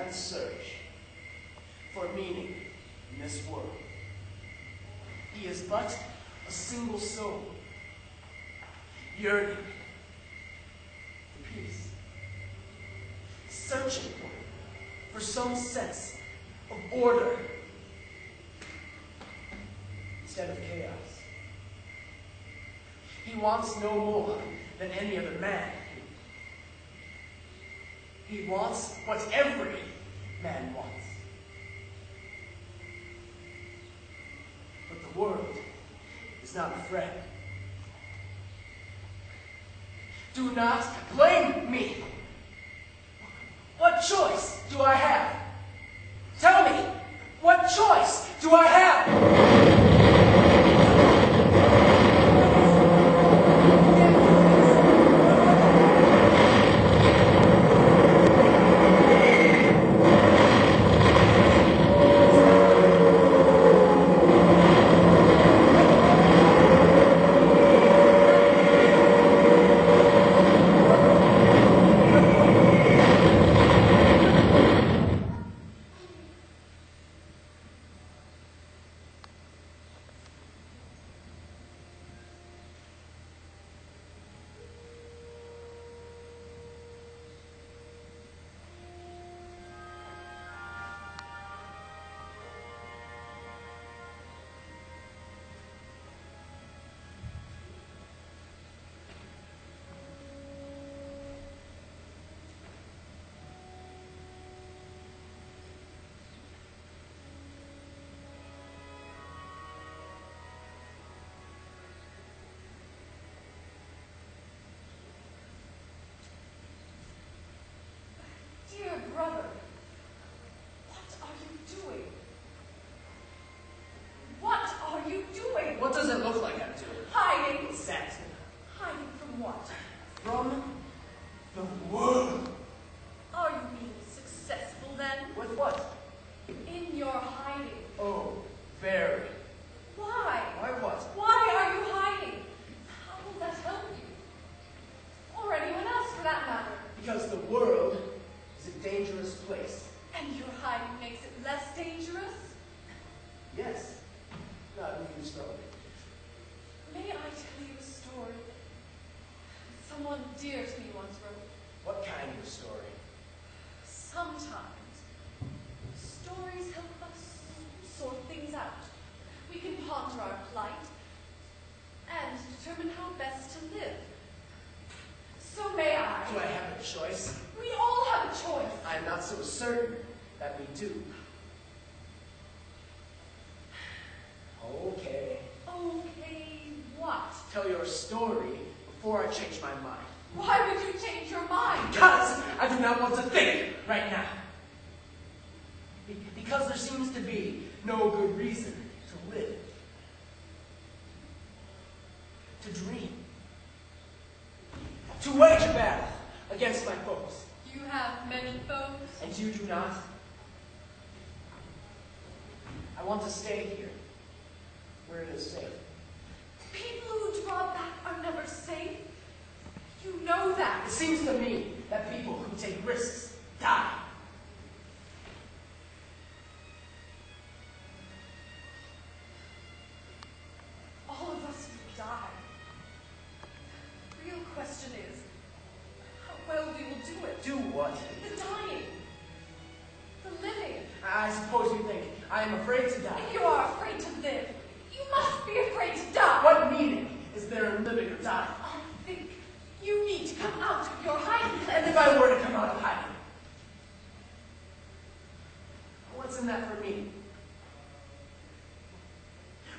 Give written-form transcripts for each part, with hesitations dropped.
man's search for meaning in this world. He is but a single soul, yearning for peace, searching for some sense of order instead of chaos. He wants no more than any other man. He wants what every man wants. But the world is not a friend. Do not blame me. What choice do I have? Tell me, what choice do I have? Brother, what are you doing? What are you doing? What does it look like I'm doing? Hiding. Exactly. Hiding from what? From the world. Are you being successful then? With what? In your hiding. Oh, very. Why? Why what? Why are you hiding? How will that help you? Or anyone else for that matter? Because the world is a dangerous place. And your hiding makes it less dangerous? Yes. Not in your story. May I tell you a story that someone dear to me once wrote? What kind of story? Sometimes stories help us sort things out. We can ponder our plight and determine how best to live. So may I. Do I have a choice? We all have a choice. I'm not so certain that we do. Okay. Okay, what? Tell your story before I change my mind. Why would you change your mind? Because I do not want to think right now. Because there seems to be no good reason to live. To dream. To wage a battle against my foes. You have many foes. And you do not. I want to stay here, where it is safe. People who draw back are never safe. You know that. It seems to me that people who take risks die. All of us will die. The real question is, how well we will do it. Do what? The dying. The living. I suppose you think I am afraid to die. If you are afraid to live, you must be afraid to die. What meaning is there in living or dying? I think you need to come out of your hiding place. And if I were to come out of hiding, what's in that for me?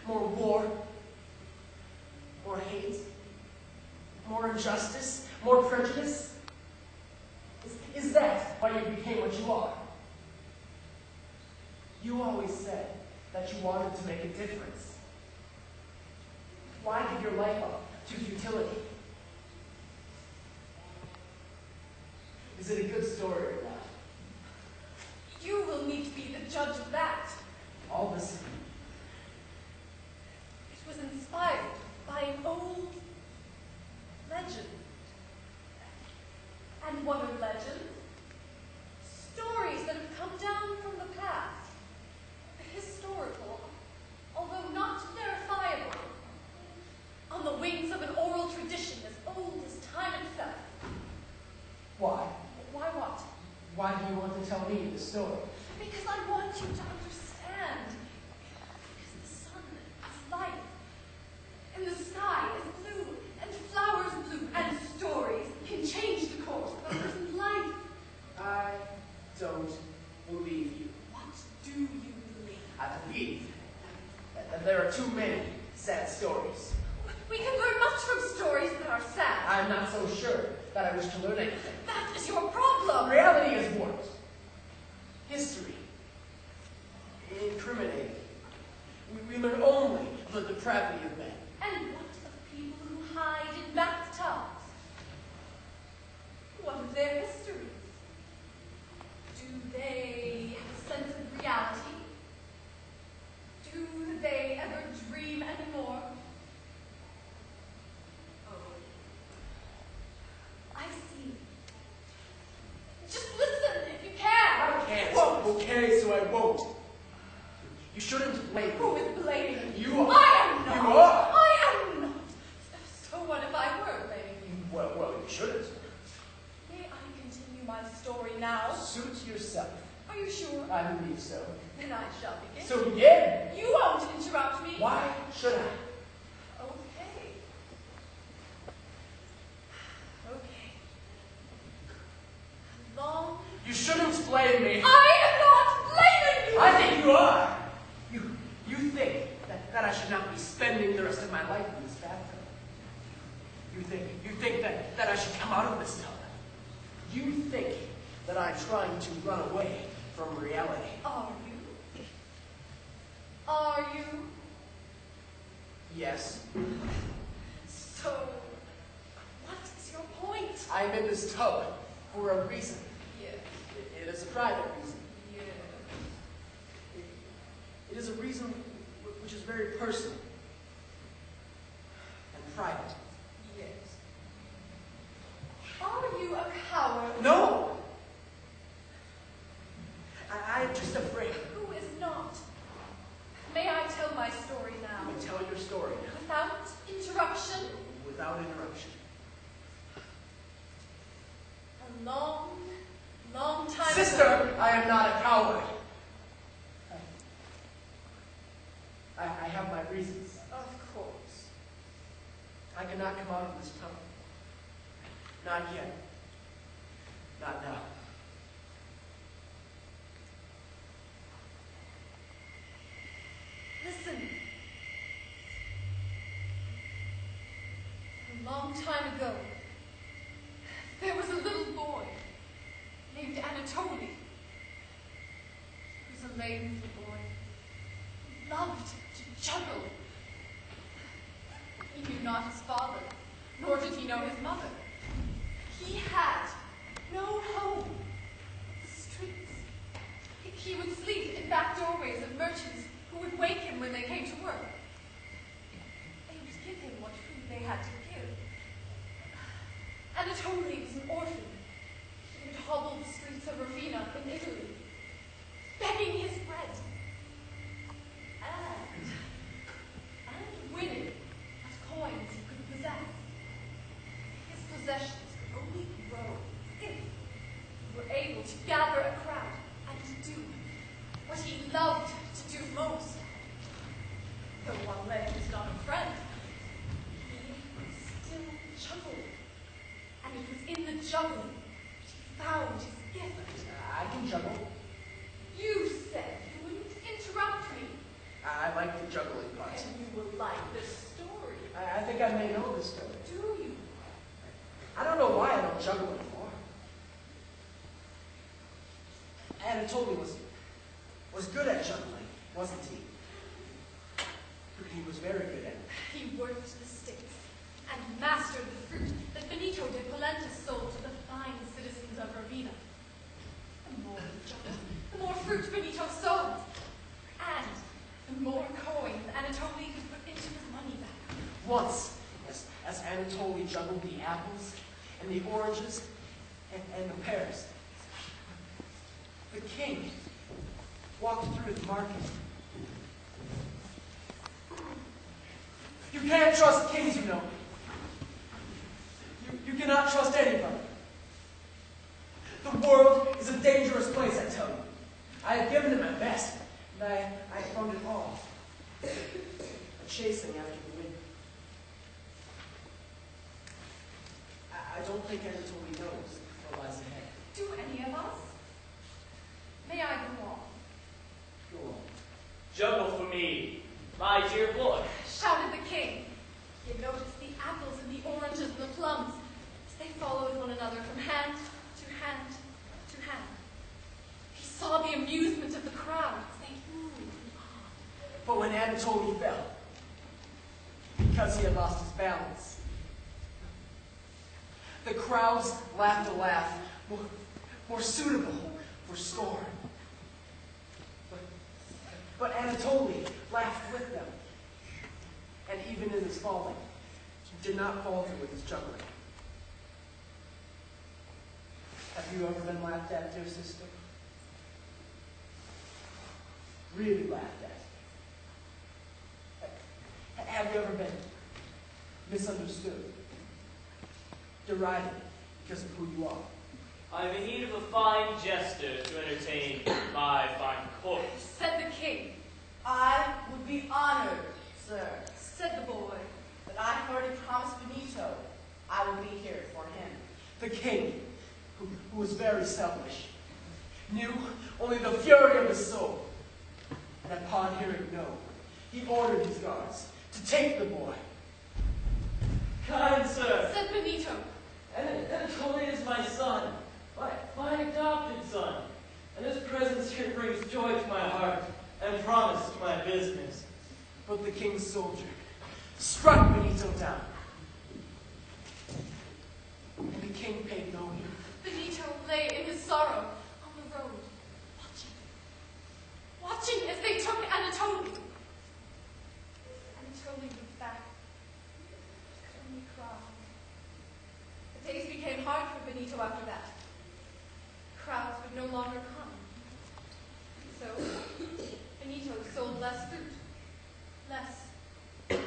More war? More hate? More injustice? More prejudice? Is that why you became what you are? You always said that you wanted to make a difference. Why give your life up to futility? Is it a good story or not? You will need to be the judge of that. All this. It was inspired by an old legend. And what are legends? Stories that have come story? Because I want you to understand. Because the sun is light, and the sky is blue, and flowers blue, and stories can change the course of a person's life. I don't believe you. What do you believe? I believe that there are too many sad stories. We can learn much from stories that are sad. I'm not so sure that I wish to learn anything. That is your problem. Reality is what? History. Incriminating. We learn only of the depravity of men. And what of people who hide in bathtubs? What of their histories? Do they have a sense of reality? Do they ever dream anymore? Oh, I see. Just listen if you can. I can't. Okay, so I won't. You shouldn't blame me. Who is blaming you? You are. I am not. You are. I am not. So what if I were blaming you? Well, you shouldn't. May I continue my story now? Suit yourself. Are you sure? I believe so. Then I shall begin. So begin. You won't interrupt me. Why should I? Okay. Okay. Long. You shouldn't blame me. I am not blaming you. I think you are. You think that I should not be spending the rest of my life in this bathtub. You think that I should come out of this tub. You think that I'm trying to run away from reality. Are you? Are you? Yes. So, what is your point? I'm in this tub for a reason. Yes. It is a private reason. Yes. It is a reason which is very personal and private. Yes. Are you a coward? No! I'm just afraid. Who is not? May I tell my story now? You tell your story Without interruption? without interruption. A long, long time Sister, ago. I am not a coward. I have my reasons. Of course. I cannot come out of this tub. Not yet. Not now. Listen. A long time ago, there was a little boy named Anatoly. He was a lame little boy. He loved to juggle. He knew not his father, nor did he know his mother. He had no home. The streets. He would sleep in back doorways of merchants who would wake him when they came to work. They would give him what food they had to give. Anatoly was an orphan. He would hobble the streets of Ravina in Italy, begging his bread. And winning what coins he could possess. His possessions could only grow if he were able to gather a crowd and do what he loved to do most. Though one leg was not a friend, he still juggled. And it was in the juggling that he found his gift. I can juggle. You said you wouldn't interrupt me. I like the juggling part. And you will like this story. I think I may know this story. Do you? I don't know why I don't juggle anymore. Anatoly was good at juggling, wasn't he? He was very good at it. He worked the sticks and mastered the fruit that Benito de Polenta sold to the fine citizens of Ravina. The more he juggled, the more fruit Benito sold. And the more coins Anatoly could put into his money bag. Once, as Anatoly juggled the apples and the oranges and the pears, the king walked through the market. You can't trust kings, you know. You cannot trust anybody. The world is a dangerous place, I tell you. I have given it my best, and I found it all. Chasing after the wind. I don't think Anatoly knows what lies ahead. Do any of us? May I go on? Go on. Juggle for me, my dear boy. Shouted the king. He had noticed the apples and the oranges and the plums as they followed one another from hand to hand to hand. He saw the amusement of the crowd as they moved on. But when Anatoly fell, because he had lost his balance, the crowds laughed a laugh more suitable for scorn. But Anatoly laughed with them, and even in his falling, he did not falter with his juggling. Have you ever been laughed at, dear sister? Really laughed at? Have you ever been misunderstood, derided because of who you are? I'm in need of a fine jester to entertain my fine court. Said the king. I would be honored, sir, Said the boy. but I have already promised Benito I will be here for him. The king, who was very selfish, knew only the fury of his soul. And upon hearing no, he ordered his guards to take the boy. Kind sir, Said Benito. Anatoly is my son, my adopted son, and his presence here brings joy to my heart and promise to my business. But the king's soldier struck Benito down. And the king paid no heed. Benito lay in his sorrow on the road, watching as they took Anatoly. Anatoly looked back, could only cry. The days became hard for Benito after that. Crowds would no longer come. So, Benito sold less fruit, less and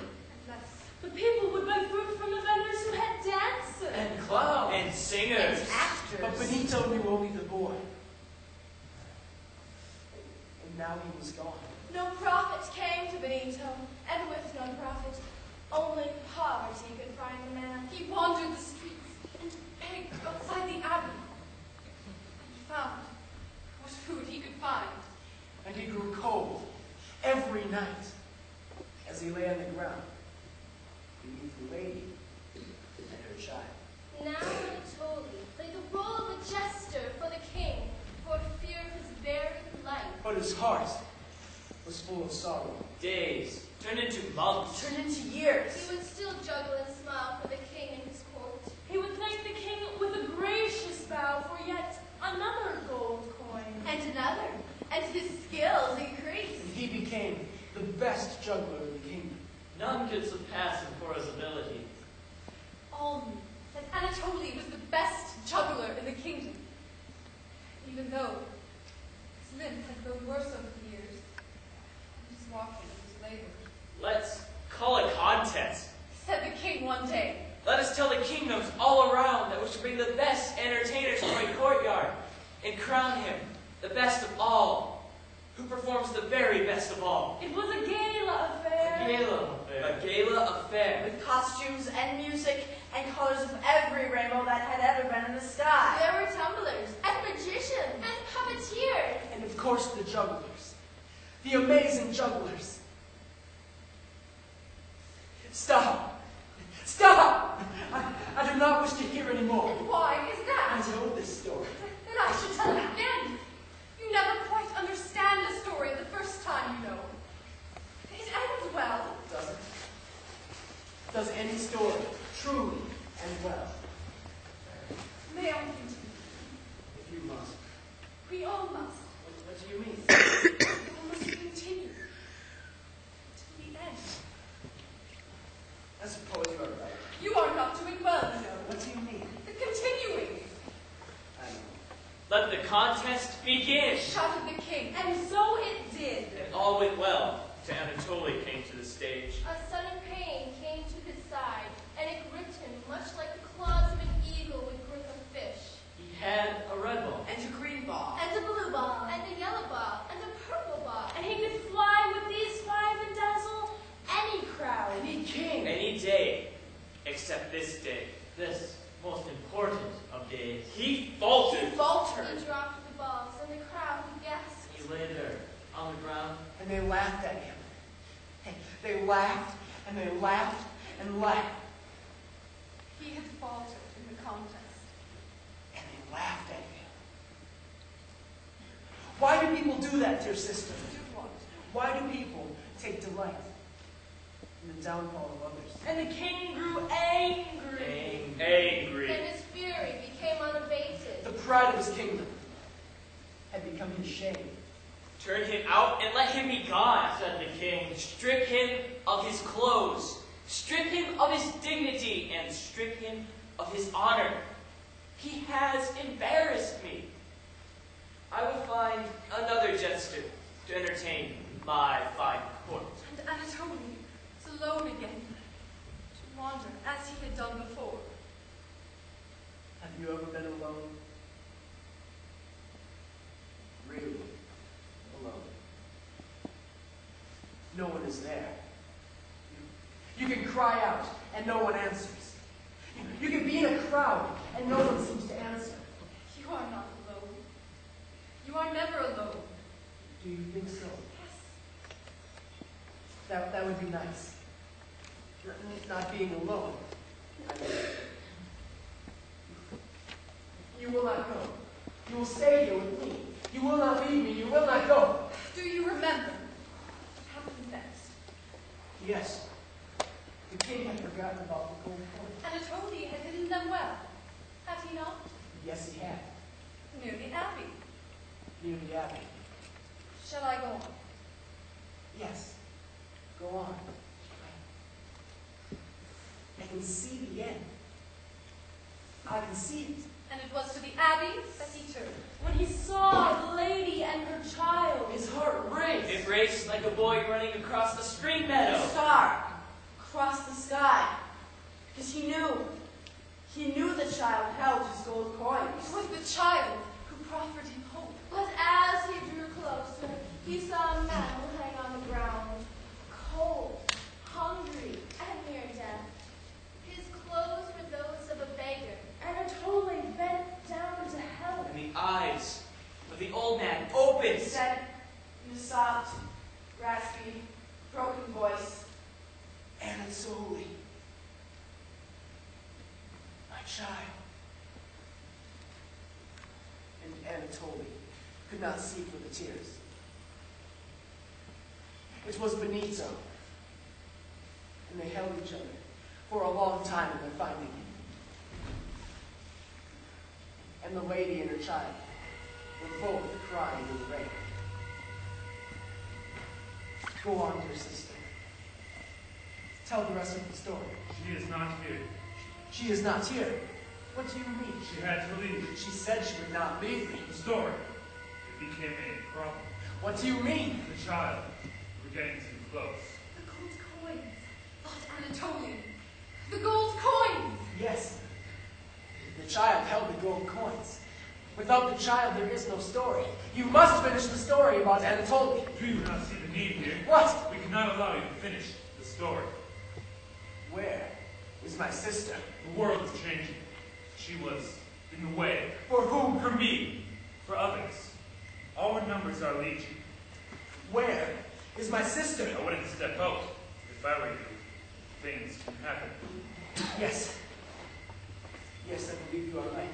less. But people would buy fruit from the vendors who had dancers. And clowns. And singers. And actors. But Benito knew only the boy. And now he was gone. No profit came to Benito, and with no profit, only poverty could find the man. He wandered the streets and begged outside the abbey. And he found what food he could find. And he grew cold every night as he lay on the ground beneath the lady and her child. Now Anatoly played the role of a jester for the king for fear of his very life. But his heart was full of sorrow. Days turned into months. Turned into years. He would still juggle and smile for the king and his court. He would thank the king with a gracious bow for yet another gold coin. And another, and his skills increased. And he became the best juggler in the kingdom. None could surpass him for his ability. All knew that Anatoly was the best juggler in the kingdom. Even though his limbs had grown worse over the years, and his walking was labored. Let's call a contest. Said the king one day. Let us tell the kingdoms all around that we should bring the best entertainers to my courtyard and crown him the best of all, who performs the very best of all. It was a gala affair. A gala affair. With costumes and music and colors of every rainbow that had ever been in the sky. There were tumblers and magicians and puppeteers. And of course the jugglers. The amazing jugglers. Stop! Stop! I do not wish to hear any more. And why is I that? know this story. Then I should tell it again. You never quite understand the story the first time you know. It ends well. Doesn't. Does any story truly end well? May I continue? If you must. We all must. What do you mean? We all must continue. To the end. I suppose you are right. You are not doing well, you know. What do you mean? The continuing. I know. Let the contest begin. Shouted the king. And so it did. And all went well till Anatoly came to the stage. A sudden pain came to his side, and it gripped him much like the claws of an eagle would grip a fish. He had a red ball. And a green ball. And a blue ball. And a yellow ball. did. He faltered. He faltered. He dropped the balls, and the crowd gasped. He lay there on the ground. And they laughed at him. They laughed, and they laughed, and laughed. He had faltered in the contest. And they laughed at him. Why do people do that, dear sister? Do what? Why do people take delight in the downfall of others? And the king grew angry. Angry. Then his fury became unabated. The pride of his kingdom had become his shame. Turn him out and let him be gone, said the king. Strip him of his clothes. Strip him of his dignity and strip him of his honor. He has embarrassed me. I will find another jester to entertain my fine court. And Anatoly was alone again, to wander as he had done before. Have you ever been alone? Really alone. No one is there. You can cry out and no one answers. You can be in a crowd and no one seems to answer. You are not alone. You are never alone. Do you think so? Yes. That would be nice. Not being alone. You will not go. You will stay here with me. You will not leave me. You will not go. Do you remember what happened next? Yes. The king had forgotten about the gold coin. Anatoly had hidden them well, had he not? Yes, he had. Near the abbey. Near the abbey. Shall I go on? Yes. Go on. I can see the end. I can see it. And it was to the abbey that he turned. When he saw the lady and her child. His heart raced. It raced like a boy running across the spring meadow. A star across the sky. Because he knew the child held his gold coins. It was the child who proffered him hope. But as he drew closer, he saw a man hang on the ground, cold, hungry, and near death. His clothes were those of a beggar. Anatoly bent down to help. And the eyes of the old man opened. He said in a soft, raspy, broken voice, Anatoly. My child. And Anatoly could not see for the tears. It was Benito. And they held each other for a long time in their finding him. And the lady and her child were both crying in rain. Go on, dear sister. Tell the rest of the story. She is not here. She is not here. What do you mean? She had to leave. She said she would not leave me. The story. It became a problem. What do you mean? The child. We're getting too close. The gold coins, thought Anatoly. The gold coins! Yes. The child held the gold coins. Without the child, there is no story. You must finish the story about Anatoly. Do you not see the need here? What? We cannot allow you to finish the story. Where is my sister? The world is changing. She was in the way. For whom? For me. For others. Our numbers are legion. Where is my sister? I wouldn't step out if I were you. Things can happen. Yes. Yes, I believe you are right.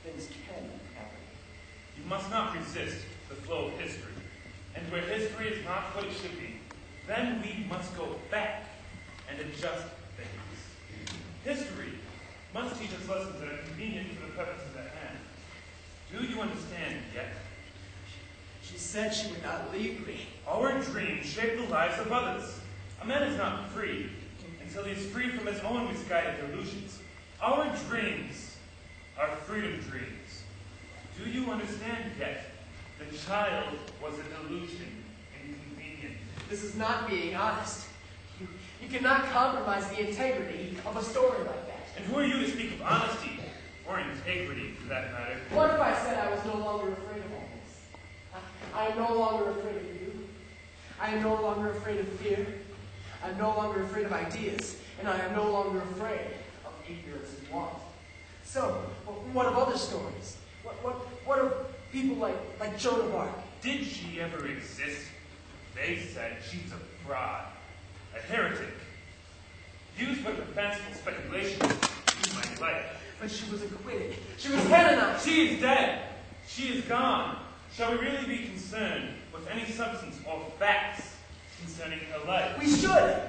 Things can happen. You must not resist the flow of history. And where history is not what it should be, then we must go back and adjust things. History must teach us lessons that are convenient for the purposes at hand. Do you understand yet? She said she would not leave me. Our dreams shape the lives of others. A man is not free until he is free from his own misguided delusions. Our dreams are freedom dreams. Do you understand yet? The child was a delusion, inconvenient. This is not being honest. You cannot compromise the integrity of a story like that. And who are you to speak of honesty, or integrity for that matter? What if I said I was no longer afraid of all this? I am no longer afraid of you. I am no longer afraid of fear. I am no longer afraid of ideas. And I am no longer afraid of ignorance and want. So, what of other stories? What of people like Joan of Arc? Did she ever exist? They said she's a fraud, a heretic. Used for fanciful speculation in my life. But she was acquitted. She was canonized. She is dead. She is gone. Shall we really be concerned with any substance or facts concerning her life? We should.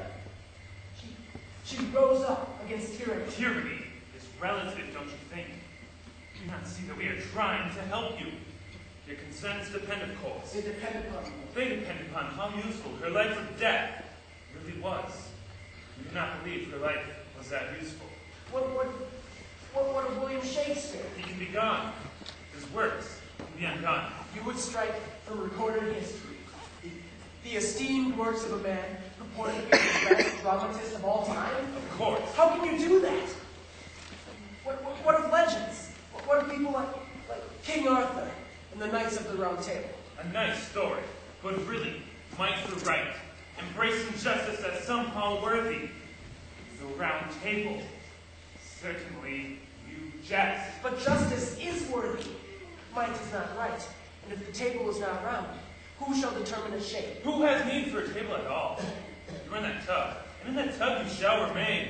She rose up against tyranny. Tyranny is relative, don't you think? Do you not see that we are trying to help you? Your concerns depend, of course. They depend upon you. They depend upon how useful her life or death really was. You do not believe her life was that useful. What of William Shakespeare? He can be gone. His works can be undone. You would strike from recorded history the esteemed works of a man purported to be the best dramatist of all time? Of course. How can you do that? What of legends? What of people like King Arthur and the Knights of the Round Table? A nice story, but really, might the right, embracing justice as somehow worthy. The Round Table. Certainly, you jest. But justice is worthy. Might is not right. And if the table is not round, who shall determine its shape? Who has need for a table at all? You're in that tub, and in that tub you shall remain.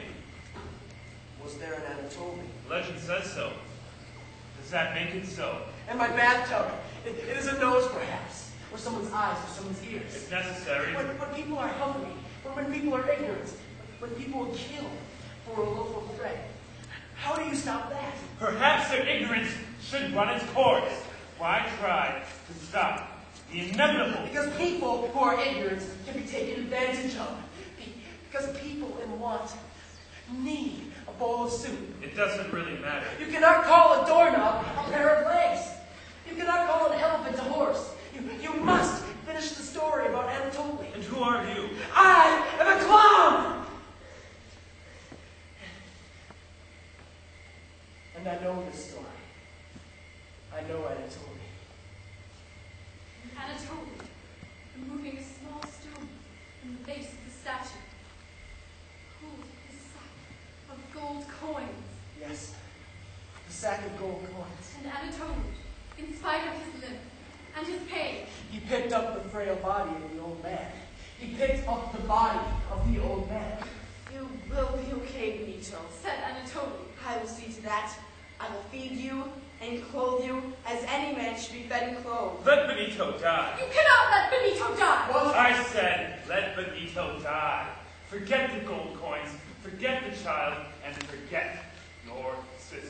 Was there an Anatoly? Legend says so. Does that make it so? And my bathtub, it is a nose perhaps, or someone's eyes, or someone's ears. If necessary. When people are hungry, or when people are ignorant, when people will kill for a loaf of bread. How do you stop that? Perhaps their ignorance should run its course. Why try to stop the inevitable? Because people who are ignorant can be taken advantage of. Because people in want need a bowl of soup. It doesn't really matter. You cannot call a doorknob a pair of legs. You cannot call an elephant a horse. You must finish the story about Anatoly. And who are you? I am a clown! And I know this story. I know Anatoly. Anatoly, removing a small stone from the base of the statue, pulled his sack of gold coins. Yes, the sack of gold coins. And Anatoly, in spite of his limp and his pain, He picked up the frail body of the old man. He picked up the body of the old man. You will be okay, Benito. said Anatoly. I will see to that. I will feed you and clothe you as any man should be fed and clothed. Let Benito die. You cannot let Benito die! What? I said, let Benito die. Forget the gold coins, forget the child, and forget your sister.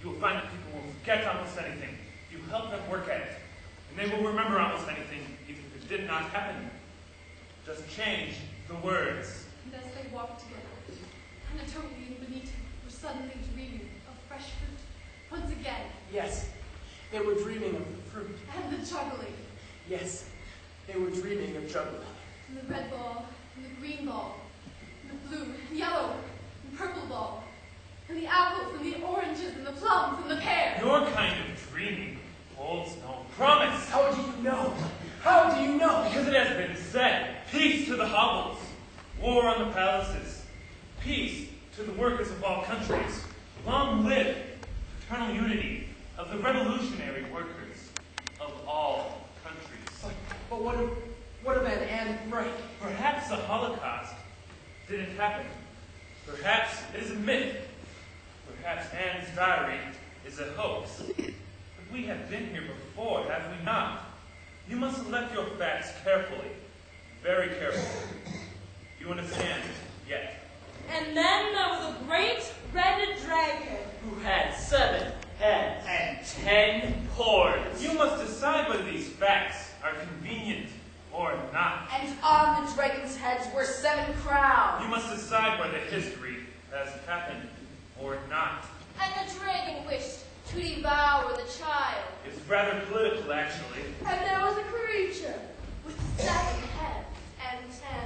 You will find that people will forget almost anything. You help them work at it, and they will remember almost anything, even if it did not happen. Just change the words. And as they walked together, Anatoly and Benito were suddenly dreaming of fresh fruit once again, Yes, they were dreaming of the fruit. and the juggling, Yes, they were dreaming of juggling. and the red ball, and the green ball, and the blue, and yellow, and purple ball, and the apples, and the oranges, and the plums, and the pears. Your kind of dreaming holds no promise. How do you know? How do you know? Because it has been said, peace to the hovels, war on the palaces, peace to the workers of all countries. Long live eternal unity of the revolutionary workers of all countries. But what of Anne Frank? Perhaps the Holocaust didn't happen. Perhaps it is a myth. Perhaps Anne's diary is a hoax. But we have been here before, have we not? You must select your facts carefully, very carefully. You understand yet? And then there was a great red dragon. Who had 7 heads and 10 horns. You must decide whether these facts are convenient or not. And on the dragon's heads were 7 crowns. You must decide whether history has happened or not. And the dragon wished to devour the child. It's rather political, actually. And there was a creature with 7 heads and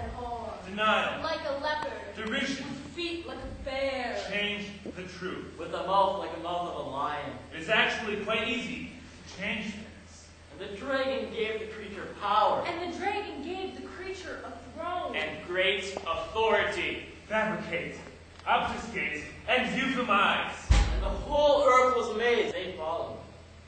10 horns. Denial, Like a leopard. derision, Feet like a bear. change the truth. With a mouth like the mouth of a lion. It is actually quite easy to change things. And the dragon gave the creature power And the dragon gave the creature a throne. and great authority. Fabricate, obfuscate, and euphemize. And The whole earth was amazed. They followed.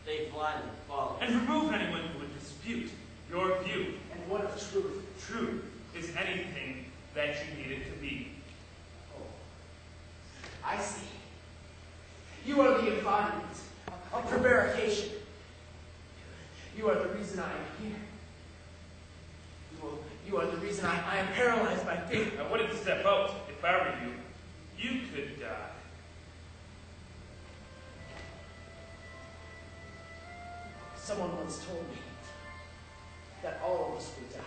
They blindly followed. And remove anyone who would dispute your view. And what of truth? Truth is anything that you need it to be. Oh, I see. You are the embodiment of prevarication. You are the reason I am here. You are the reason I am paralyzed by fear. I wouldn't step out if I were you. You could die. Someone once told me that all of us will die.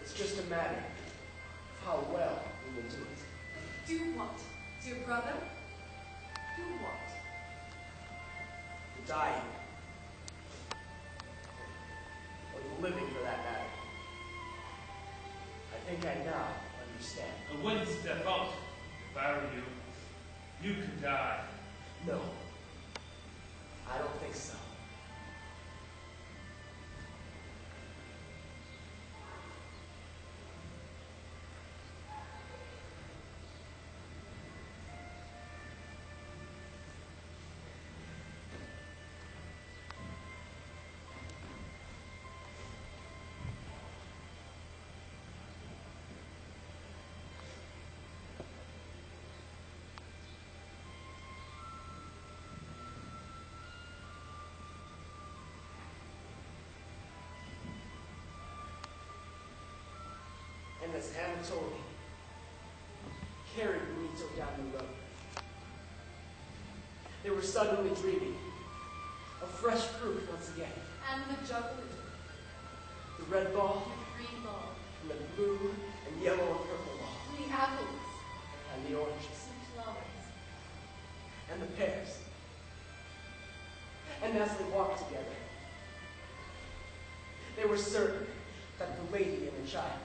It's just a matter of how well we will do it. Do what, dear brother? Do what? The dying. Or the living, for that matter. I think I now understand. I wouldn't step out if I were you. You could die. No. I don't think so. And as Anna told me, carried Benito down the road. They were suddenly dreaming of fresh fruit once again. And the juggler, The red ball, the green ball, and the blue and yellow and purple ball, the apples, and the oranges, the flowers. and the pears. And as they walked together, they were certain that the lady and the child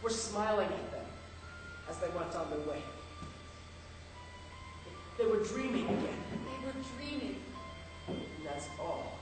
were smiling at them as they went on their way. They were dreaming again, They were dreaming. and that's all